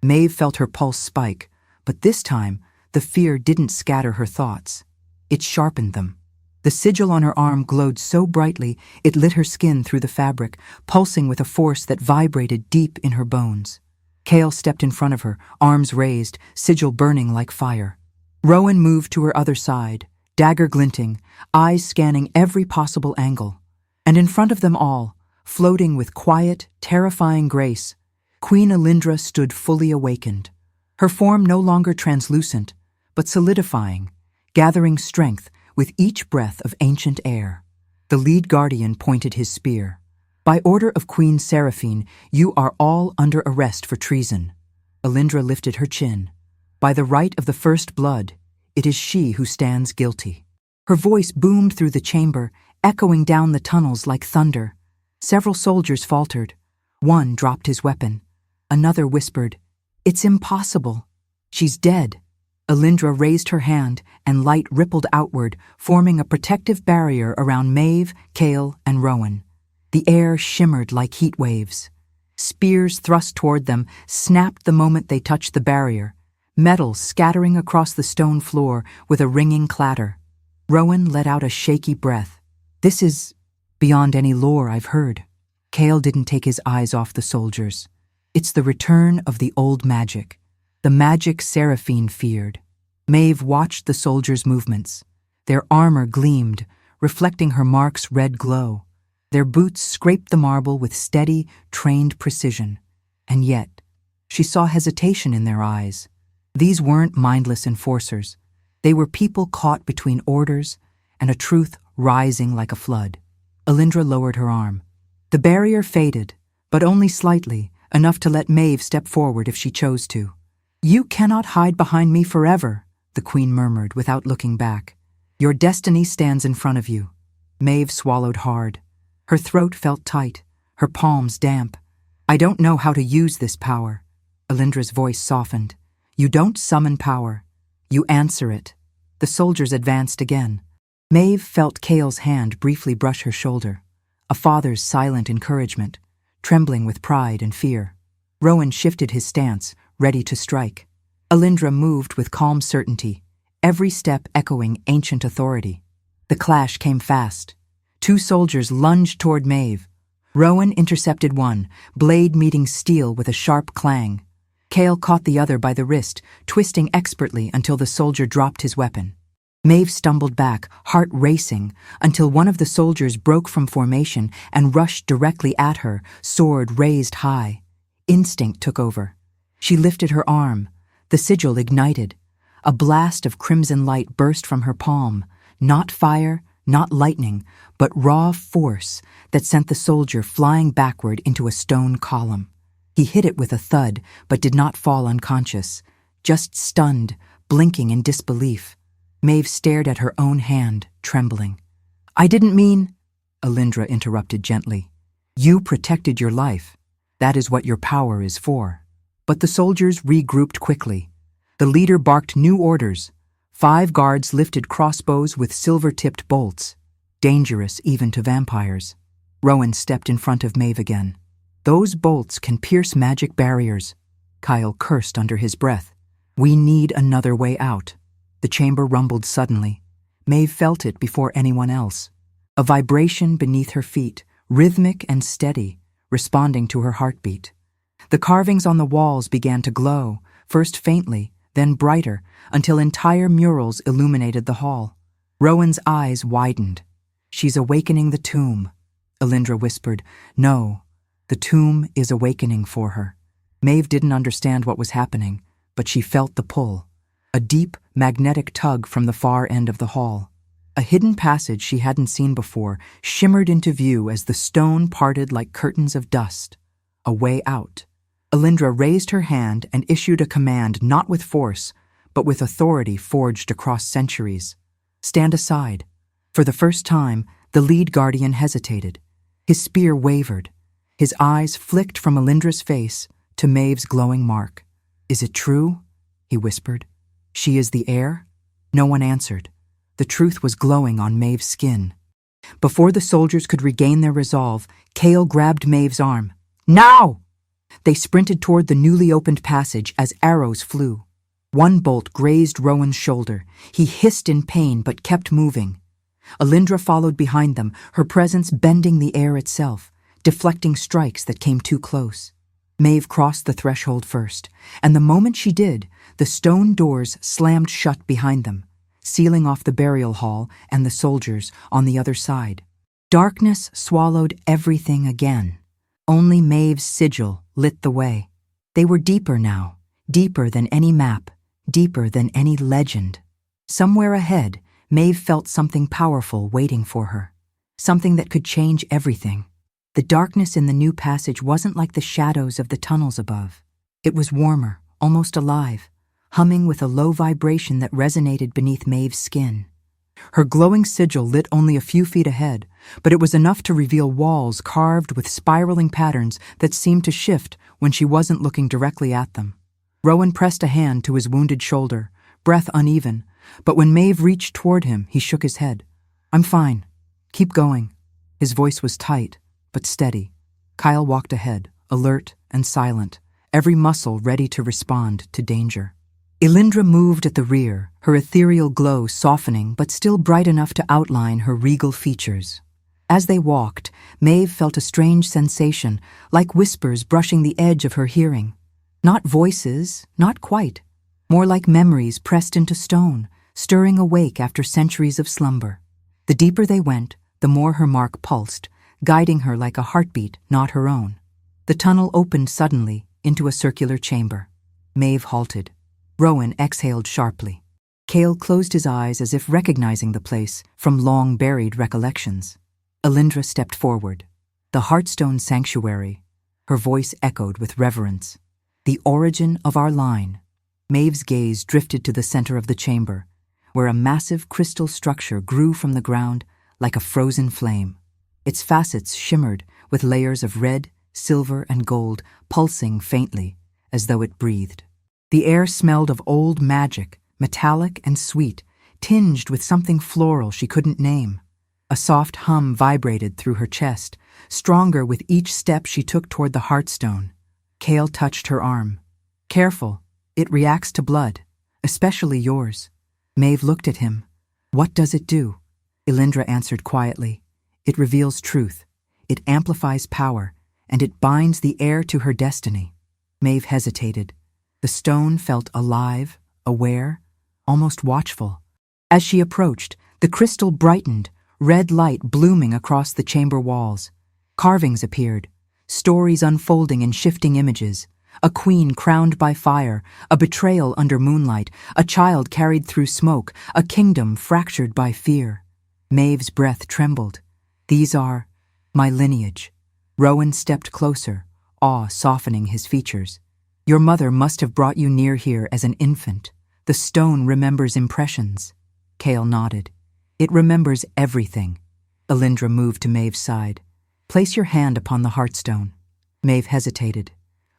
Maeve felt her pulse spike, but this time the fear didn't scatter her thoughts. It sharpened them. The sigil on her arm glowed so brightly it lit her skin through the fabric, pulsing with a force that vibrated deep in her bones. Cale stepped in front of her, arms raised, sigil burning like fire. Rowan moved to her other side, dagger glinting, eyes scanning every possible angle. And in front of them all, floating with quiet, terrifying grace, Queen Elindra stood fully awakened. her form no longer translucent, but solidifying, gathering strength with each breath of ancient air. The lead guardian pointed his spear. "By order of Queen Seraphine, you are all under arrest for treason." Alindra lifted her chin. "By the right of the first blood, it is she who stands guilty." Her voice boomed through the chamber, echoing down the tunnels like thunder. Several soldiers faltered. One dropped his weapon. Another whispered, "It's impossible. She's dead." Alindra raised her hand, and light rippled outward, forming a protective barrier around Maeve, Cale, and Rowan. The air shimmered like heat waves. Spears thrust toward them snapped the moment they touched the barrier, metal scattering across the stone floor with a ringing clatter. Rowan let out a shaky breath. "This is beyond any lore I've heard." Cale didn't take his eyes off the soldiers. "It's the return of the old magic, the magic Seraphine feared." Maeve watched the soldiers' movements. Their armor gleamed, reflecting her mark's red glow. Their boots scraped the marble with steady, trained precision. And yet, she saw hesitation in their eyes. These weren't mindless enforcers. They were people caught between orders and a truth rising like a flood. Alindra lowered her arm. The barrier faded, but only slightly, enough to let Maeve step forward if she chose to. "You cannot hide behind me forever," the queen murmured without looking back. "Your destiny stands in front of you." Maeve swallowed hard. Her throat felt tight, her palms damp. "I don't know how to use this power." Alindra's voice softened. "You don't summon power. You answer it." The soldiers advanced again. Maeve felt Cale's hand briefly brush her shoulder, a father's silent encouragement, trembling with pride and fear. Rowan shifted his stance, ready to strike. Alindra moved with calm certainty, every step echoing ancient authority. The clash came fast. Two soldiers lunged toward Maeve. Rowan intercepted one, blade meeting steel with a sharp clang. Cale caught the other by the wrist, twisting expertly until the soldier dropped his weapon. Maeve stumbled back, heart racing, until one of the soldiers broke from formation and rushed directly at her, sword raised high. Instinct took over. She lifted her arm. The sigil ignited. A blast of crimson light burst from her palm, not fire, not lightning, but raw force that sent the soldier flying backward into a stone column. He hit it with a thud, but did not fall unconscious, just stunned, blinking in disbelief. Maeve stared at her own hand, trembling. "I didn't mean—" Alindra interrupted gently. "You protected your life. That is what your power is for." But the soldiers regrouped quickly. The leader barked new orders. 5 guards lifted crossbows with silver-tipped bolts, dangerous even to vampires. Rowan stepped in front of Maeve again. "Those bolts can pierce magic barriers." Kyle cursed under his breath. "We need another way out." The chamber rumbled suddenly. Maeve felt it before anyone else. A vibration beneath her feet, rhythmic and steady, responding to her heartbeat. The carvings on the walls began to glow, first faintly, then brighter, until entire murals illuminated the hall. Rowan's eyes widened. "She's awakening the tomb," Alindra whispered. "No, the tomb is awakening for her." Maeve didn't understand what was happening, but she felt the pull. A deep, magnetic tug from the far end of the hall. A hidden passage she hadn't seen before shimmered into view as the stone parted like curtains of dust. A way out. Alindra raised her hand and issued a command not with force, but with authority forged across centuries. "Stand aside." For the first time, the lead guardian hesitated. His spear wavered. His eyes flicked from Alindra's face to Maeve's glowing mark. "Is it true?" he whispered. "She is the heir?" No one answered. The truth was glowing on Maeve's skin. Before the soldiers could regain their resolve, Cale grabbed Maeve's arm. "Now!" They sprinted toward the newly opened passage as arrows flew. One bolt grazed Rowan's shoulder. He hissed in pain but kept moving. Alindra followed behind them, her presence bending the air itself, deflecting strikes that came too close. Maeve crossed the threshold first, and the moment she did, the stone doors slammed shut behind them, sealing off the burial hall and the soldiers on the other side. Darkness swallowed everything again. Only Maeve's sigil lit the way. They were deeper now, deeper than any map, deeper than any legend. Somewhere ahead, Maeve felt something powerful waiting for her, something that could change everything. The darkness in the new passage wasn't like the shadows of the tunnels above. It was warmer, almost alive, humming with a low vibration that resonated beneath Maeve's skin. Her glowing sigil lit only a few feet ahead, but it was enough to reveal walls carved with spiraling patterns that seemed to shift when she wasn't looking directly at them. Rowan pressed a hand to his wounded shoulder, breath uneven, but when Maeve reached toward him, he shook his head. "I'm fine. Keep going." His voice was tight, but steady. Kyle walked ahead, alert and silent, every muscle ready to respond to danger. Elindra moved at the rear, her ethereal glow softening but still bright enough to outline her regal features. As they walked, Maeve felt a strange sensation, like whispers brushing the edge of her hearing. Not voices, not quite. More like memories pressed into stone, stirring awake after centuries of slumber. The deeper they went, the more her mark pulsed, guiding her like a heartbeat, not her own. The tunnel opened suddenly into a circular chamber. Maeve halted. Rowan exhaled sharply. Cale closed his eyes as if recognizing the place from long-buried recollections. Elindra stepped forward. The Heartstone Sanctuary. Her voice echoed with reverence. The origin of our line. Maeve's gaze drifted to the center of the chamber, where a massive crystal structure grew from the ground like a frozen flame. Its facets shimmered with layers of red, silver, and gold pulsing faintly, as though it breathed. The air smelled of old magic, metallic and sweet, tinged with something floral she couldn't name. A soft hum vibrated through her chest, stronger with each step she took toward the Heartstone. Cale touched her arm. "Careful, it reacts to blood, especially yours." Maeve looked at him. "What does it do?" Elindra answered quietly. "It reveals truth. It amplifies power, and it binds the heir to her destiny." Maeve hesitated. The stone felt alive, aware, almost watchful. As she approached, the crystal brightened, red light blooming across the chamber walls. Carvings appeared, stories unfolding in shifting images. A queen crowned by fire, a betrayal under moonlight, a child carried through smoke, a kingdom fractured by fear. Maeve's breath trembled. "These are my lineage." Rowan stepped closer, awe softening his features. "Your mother must have brought you near here as an infant. The stone remembers impressions." Cale nodded. "It remembers everything." Elindra moved to Maeve's side. "Place your hand upon the Heartstone." Maeve hesitated.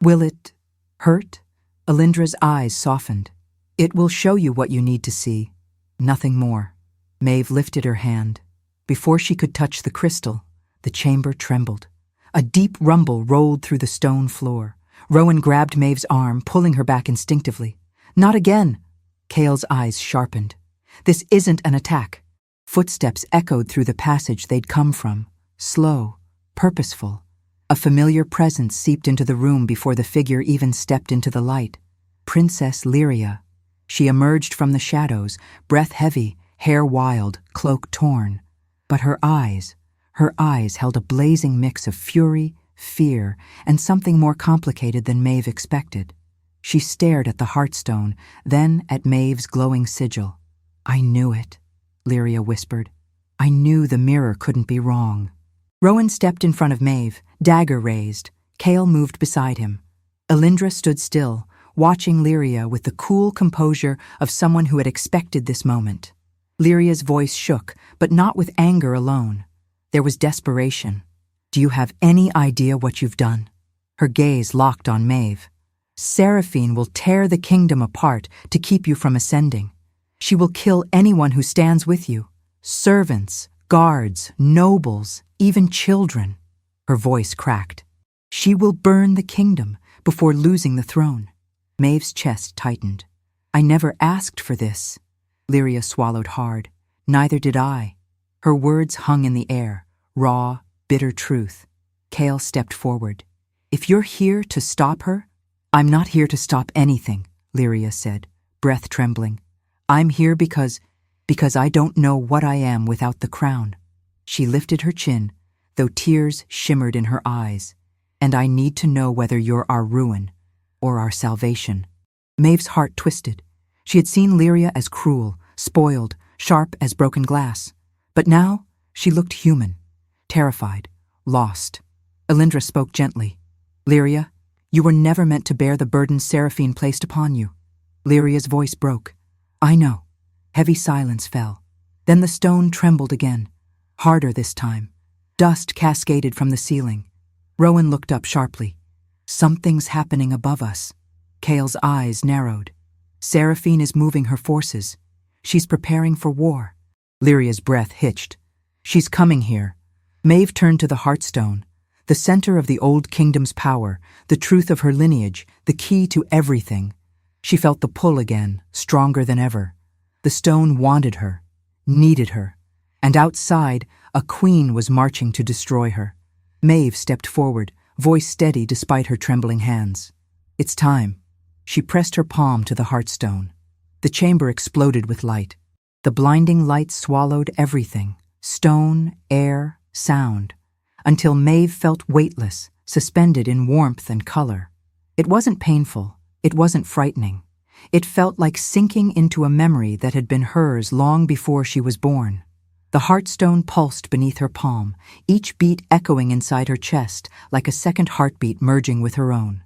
"Will it hurt?" Elindra's eyes softened. "It will show you what you need to see. Nothing more." Maeve lifted her hand. Before she could touch the crystal, the chamber trembled. A deep rumble rolled through the stone floor. Rowan grabbed Maeve's arm, pulling her back instinctively. "Not again!" Cale's eyes sharpened. "This isn't an attack." Footsteps echoed through the passage they'd come from, slow, purposeful. A familiar presence seeped into the room before the figure even stepped into the light. Princess Lyria. She emerged from the shadows, breath heavy, hair wild, cloak torn. But her eyes held a blazing mix of fury, fear, and something more complicated than Maeve expected. She stared at the Heartstone, then at Maeve's glowing sigil. "I knew it," Lyria whispered. "I knew the mirror couldn't be wrong." Rowan stepped in front of Maeve, dagger raised. Cale moved beside him. Elindra stood still, watching Lyria with the cool composure of someone who had expected this moment. Lyria's voice shook, but not with anger alone. There was desperation. "Do you have any idea what you've done?" Her gaze locked on Maeve. "Seraphine will tear the kingdom apart to keep you from ascending. She will kill anyone who stands with you. Servants, guards, nobles, even children." Her voice cracked. "She will burn the kingdom before losing the throne." Maeve's chest tightened. "I never asked for this." Lyria swallowed hard. "Neither did I." Her words hung in the air, raw, bitter truth. Cale stepped forward. "If you're here to stop her—" "I'm not here to stop anything," Lyria said, breath trembling. "I'm here because I don't know what I am without the crown." She lifted her chin, though tears shimmered in her eyes. "And I need to know whether you're our ruin or our salvation." Maeve's heart twisted. She had seen Lyria as cruel, spoiled, sharp as broken glass. But now she looked human, terrified, lost. Elindra spoke gently. "Lyria, you were never meant to bear the burden Seraphine placed upon you." Lyria's voice broke. "I know." Heavy silence fell. Then the stone trembled again, harder this time. Dust cascaded from the ceiling. Rowan looked up sharply. "Something's happening above us." Kale's eyes narrowed. "Seraphine is moving her forces. She's preparing for war." Lyria's breath hitched. "She's coming here." Maeve turned to the Heartstone, the center of the old kingdom's power, the truth of her lineage, the key to everything. She felt the pull again, stronger than ever. The stone wanted her, needed her, and outside, a queen was marching to destroy her. Maeve stepped forward, voice steady despite her trembling hands. "It's time." She pressed her palm to the Heartstone. The chamber exploded with light. The blinding light swallowed everything, stone, air, sound, until Maeve felt weightless, suspended in warmth and color. It wasn't painful, it wasn't frightening. It felt like sinking into a memory that had been hers long before she was born. The Heartstone pulsed beneath her palm, each beat echoing inside her chest like a second heartbeat merging with her own.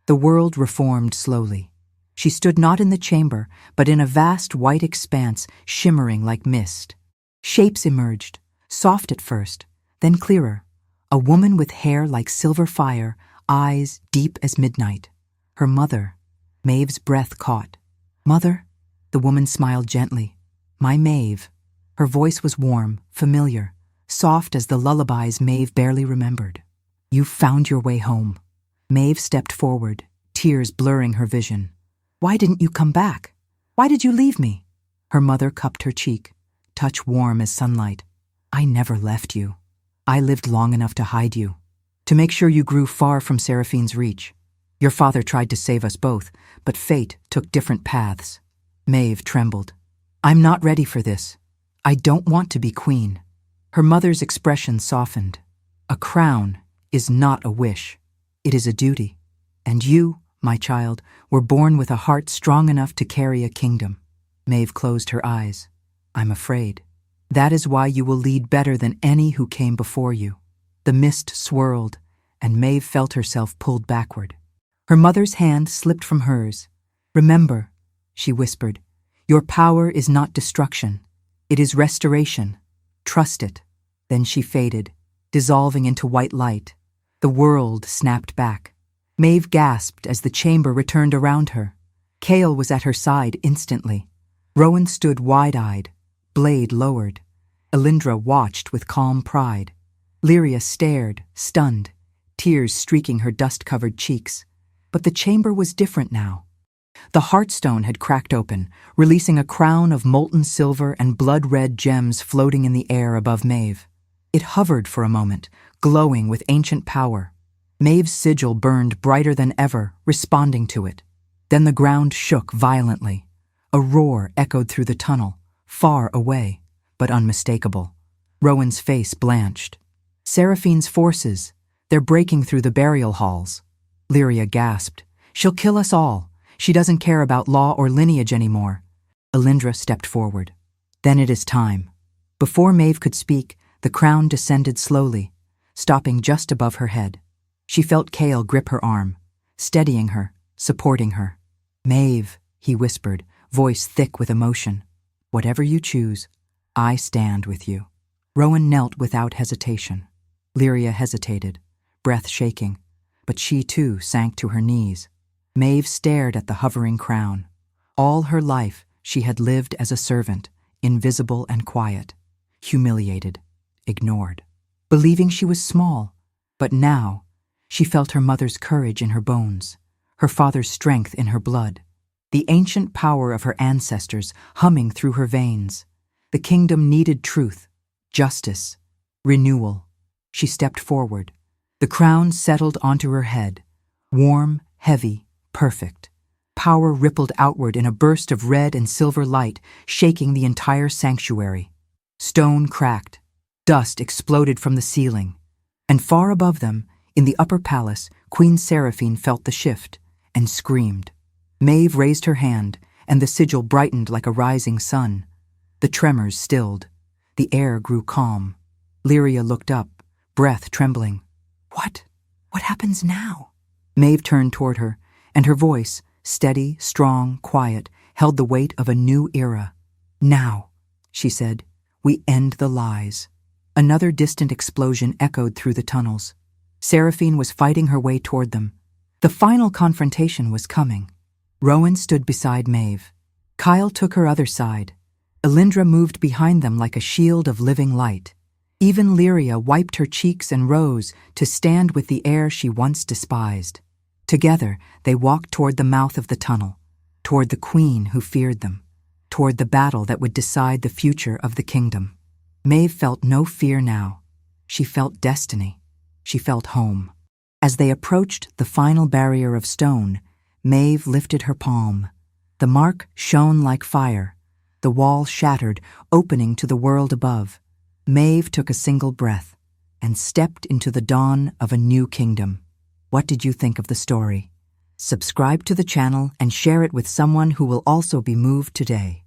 The world reformed slowly. She stood not in the chamber, but in a vast white expanse shimmering like mist. Shapes emerged, soft at first, then clearer. A woman with hair like silver fire, eyes deep as midnight. Her mother. Maeve's breath caught. "Mother?" The woman smiled gently. "My Maeve." Her voice was warm, familiar, soft as the lullabies Maeve barely remembered. "You found your way home." Maeve stepped forward, tears blurring her vision. "Why didn't you come back? Why did you leave me?" Her mother cupped her cheek, touch warm as sunlight. "I never left you. I lived long enough to hide you, to make sure you grew far from Seraphine's reach. Your father tried to save us both, but fate took different paths." Maeve trembled. "I'm not ready for this. I don't want to be queen." Her mother's expression softened. "A crown is not a wish. It is a duty. And you, my child, were born with a heart strong enough to carry a kingdom." Maeve closed her eyes. "I'm afraid. That is why you will lead better than any who came before you." The mist swirled, and Maeve felt herself pulled backward. Her mother's hand slipped from hers. "Remember," she whispered, "your power is not destruction. It is restoration. Trust it." Then she faded, dissolving into white light. The world snapped back. Maeve gasped as the chamber returned around her. Kale was at her side instantly. Rowan stood wide-eyed, blade lowered. Elindra watched with calm pride. Lyria stared, stunned, tears streaking her dust-covered cheeks. But the chamber was different now. The Heartstone had cracked open, releasing a crown of molten silver and blood-red gems floating in the air above Maeve. It hovered for a moment, glowing with ancient power. Maeve's sigil burned brighter than ever, responding to it. Then the ground shook violently. A roar echoed through the tunnel, far away, but unmistakable. Rowan's face blanched. "Seraphine's forces, they're breaking through the burial halls." Lyria gasped. "She'll kill us all. She doesn't care about law or lineage anymore." Elindra stepped forward. "Then it is time." Before Maeve could speak, the crown descended slowly, stopping just above her head. She felt Kale grip her arm, steadying her, supporting her. "Maeve," he whispered, voice thick with emotion. "Whatever you choose, I stand with you." Rowan knelt without hesitation. Lyria hesitated, breath shaking, but she too sank to her knees. Maeve stared at the hovering crown. All her life she had lived as a servant, invisible and quiet, humiliated, ignored, believing she was small. But now she felt her mother's courage in her bones, her father's strength in her blood, the ancient power of her ancestors humming through her veins. The kingdom needed truth, justice, renewal. She stepped forward. The crown settled onto her head, warm, heavy, perfect. Power rippled outward in a burst of red and silver light, shaking the entire sanctuary. Stone cracked. Dust exploded from the ceiling. And far above them, in the upper palace, Queen Seraphine felt the shift and screamed. Maeve raised her hand, and the sigil brightened like a rising sun. The tremors stilled. The air grew calm. Lyria looked up, breath trembling. What? What happens now? Maeve turned toward her, and her voice, steady, strong, quiet, held the weight of a new era. Now, she said, we end the lies. Another distant explosion echoed through the tunnels. Seraphine was fighting her way toward them. The final confrontation was coming. Rowan stood beside Maeve. Kyle took her other side. Elindra moved behind them like a shield of living light. Even Lyria wiped her cheeks and rose to stand with the air she once despised. Together, they walked toward the mouth of the tunnel, toward the queen who feared them, toward the battle that would decide the future of the kingdom. Maeve felt no fear now. She felt destiny. She felt home. As they approached the final barrier of stone, Maeve lifted her palm. The mark shone like fire. The wall shattered, opening to the world above. Maeve took a single breath and stepped into the dawn of a new kingdom. What did you think of the story? Subscribe to the channel and share it with someone who will also be moved today.